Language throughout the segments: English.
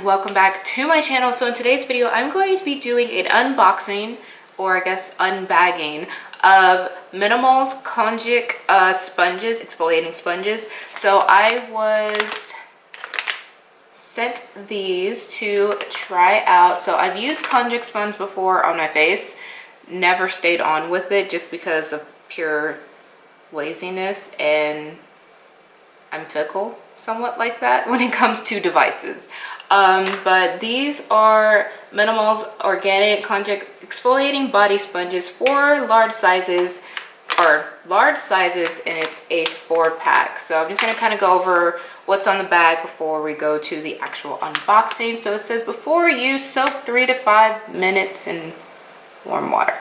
welcome back to my channel. So in today's video I'm going to be doing an unboxing, or I guess unbagging, of Minamul Konjac sponges, exfoliating sponges. So I was sent these to try out. So I've used Konjac sponge before on my face, never stayed on with it just because of pure laziness, and I'm fickle somewhat like that when it comes to devices. But these are Minamul's organic Konjac exfoliating body sponges for large sizes, and it's a 4-pack. So I'm just going to kind of go over what's on the bag before we go to the actual unboxing. So it says, before use, soak 3 to 5 minutes in warm water.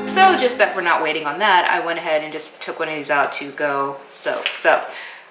So just that we're not waiting on that, I went ahead and just took one of these out to go soak. So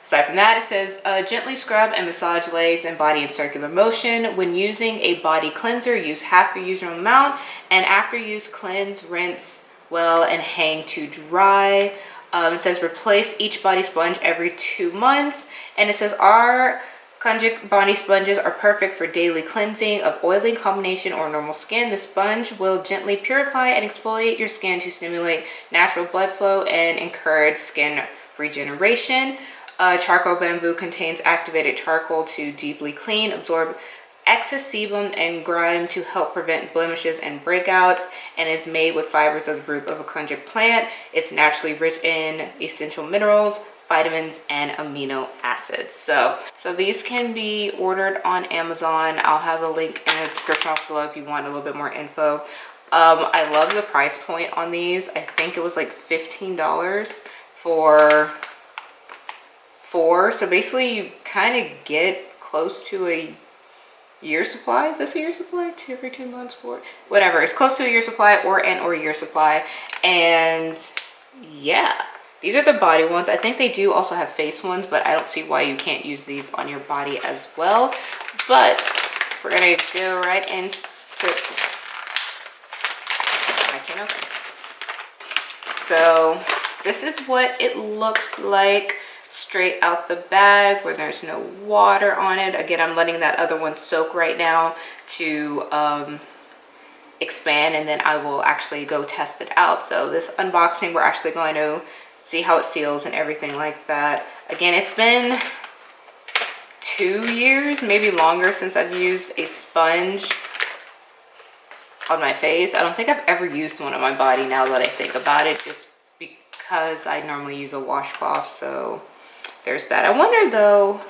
aside from that, it says gently scrub and massage legs and body in circular motion. When using a body cleanser, use half your usual amount, and after use, cleanse, rinse well, and hang to dry. It says replace each body sponge every 2 months, and it says our Konjac body sponges are perfect for daily cleansing of oily combination or normal skin. The sponge will gently purify and exfoliate your skin to stimulate natural blood flow and encourage skin regeneration. Charcoal bamboo contains activated charcoal to deeply clean, absorb excess sebum and grime to help prevent blemishes and breakout, and is made with fibers of the root of a Konjac plant. It's naturally rich in essential minerals, vitamins, and amino acids. So these can be ordered on Amazon. I'll have a link in the description box below if you want a little bit more info. I love the price point on these. I think it was like $15 for 4. So basically you kind of get close to a year supply. Is this a year supply? Every 2 months, 4, whatever. It's close to a year supply or year supply. And yeah, these are the body ones. I think they do also have face ones, but I don't see why you can't use these on your body as well. But we're gonna go right into I can't open. So this is what it looks like straight out the bag, where there's no water on it. Again, I'm letting that other one soak right now to expand, and then I will actually go test it out. So this unboxing, we're actually going to see how it feels and everything like that. Again, it's been 2 years, maybe longer, since I've used a sponge on my face. I don't think I've ever used one on my body now that I think about it, just because I normally use a washcloth. So there's that. I wonder though,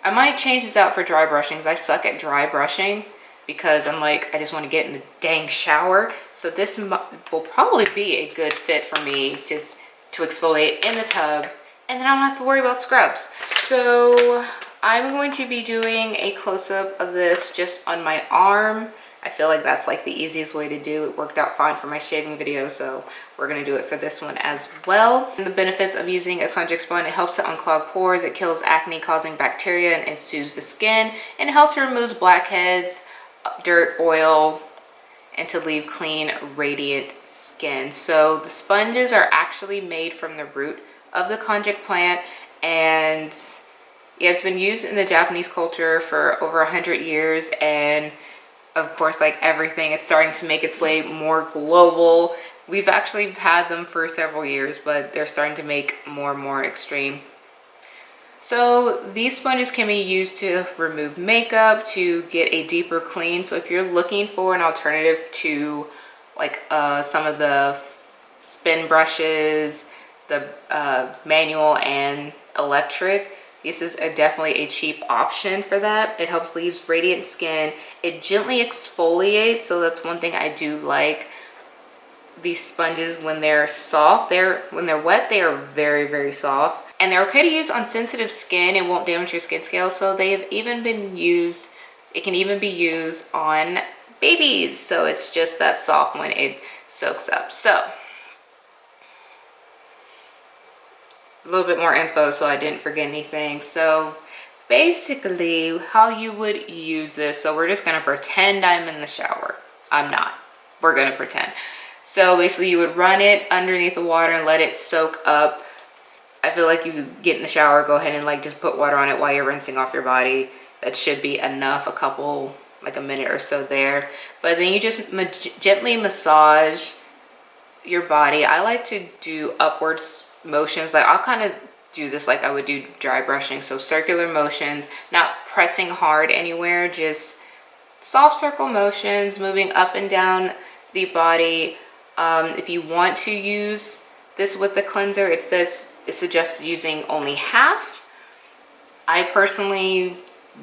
I might change this out for dry brushing, because I suck at dry brushing, because I'm like, I just want to get in the dang shower. So this will probably be a good fit for me, just to exfoliate in the tub, and then I don't have to worry about scrubs. So I'm going to be doing a close-up of this just on my arm. I feel like that's like the easiest way to do it. It worked out fine for my shaving video, so we're going to do it for this one as well. And the benefits of using a Konjac sponge: it helps to unclog pores, it kills acne causing bacteria and soothes the skin, and it helps to remove blackheads, dirt, oil, and to leave clean, radiant skin. So the sponges are actually made from the root of the Konjac plant, and yeah, it's been used in the Japanese culture for over 100 years, and of course, like everything, it's starting to make its way more global. We've actually had them for several years, but they're starting to make more and more extreme. So these sponges can be used to remove makeup, to get a deeper clean. So if you're looking for an alternative to like some of the spin brushes, the manual and electric. This is definitely a cheap option for that. It helps leave radiant skin. It gently exfoliates, so that's one thing I do like. These sponges, when they're soft, when they're wet, they are very, very soft. And they're okay to use on sensitive skin. It won't damage your skin scale. So they have even been used, it can even be used on babies. So it's just that soft when it soaks up. So a little bit more info so I didn't forget anything. So basically how you would use this, so we're just gonna pretend I'm in the shower. I'm not, we're gonna pretend. So basically you would run it underneath the water and let it soak up. I feel like you get in the shower, go ahead and like just put water on it while you're rinsing off your body. That should be enough, like a minute or so there. But then you just gently massage your body. I like to do upwards motions. Like I'll kind of do this like I would do dry brushing. So circular motions, not pressing hard anywhere, just soft circle motions, moving up and down the body. If you want to use this with the cleanser, it suggests using only half. I personally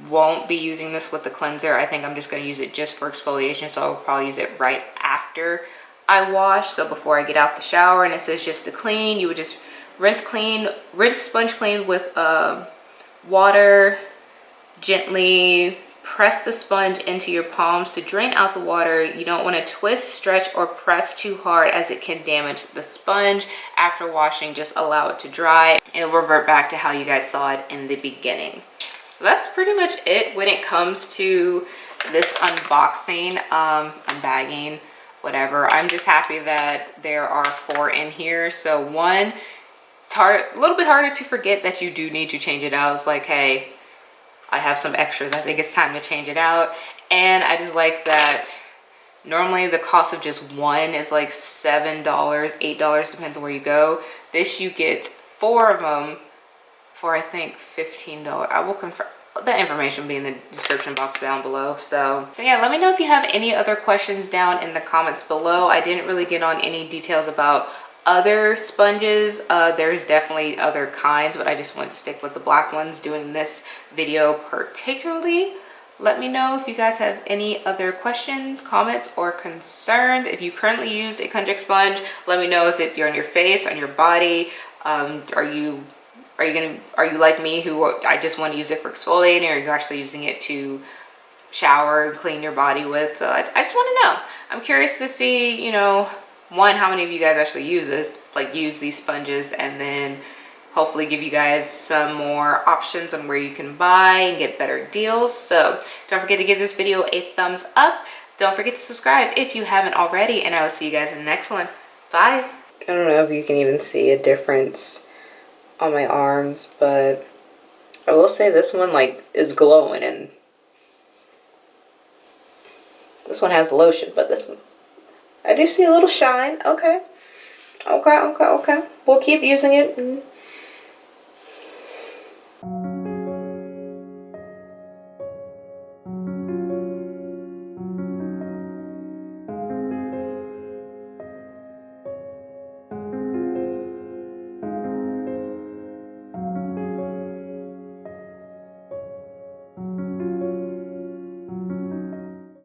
won't be using this with the cleanser. I think I'm just going to use it just for exfoliation, so I'll probably use it right after I wash. So before I get out the shower, and it says just to clean, you would just rinse sponge clean with water, gently press the sponge into your palms to drain out the water. You don't want to twist, stretch, or press too hard as it can damage the sponge. After washing, just allow it to dry. It'll revert back to how you guys saw it in the beginning. So that's pretty much it when it comes to this unboxing, unbagging, whatever. I'm just happy that there are 4 in here. So one, it's a little bit harder to forget that you do need to change it out. It's like, hey, I have some extras. I think it's time to change it out. And I just like that normally the cost of just one is like $7, $8, depends on where you go. This you get 4 of them for I think $15. I will confirm. That information will be in the description box down below. So yeah, let me know if you have any other questions down in the comments below. I didn't really get on any details about other sponges. There's definitely other kinds, but I just wanted to stick with the black ones doing this video particularly. Let me know if you guys have any other questions, comments, or concerns. If you currently use a Konjac sponge, let me know. Is it on your face, on your body? Are you like me, who I just want to use it for exfoliating, or are you actually using it to shower and clean your body with? So I just want to know. I'm curious to see, you know, one, how many of you guys actually use this, like use these sponges, and then hopefully give you guys some more options on where you can buy and get better deals. So don't forget to give this video a thumbs up. Don't forget to subscribe if you haven't already, and I will see you guys in the next one. Bye. I don't know if you can even see a difference on my arms, but I will say this one like is glowing, and this one has lotion, but this one I do see a little shine. Okay. We'll keep using it.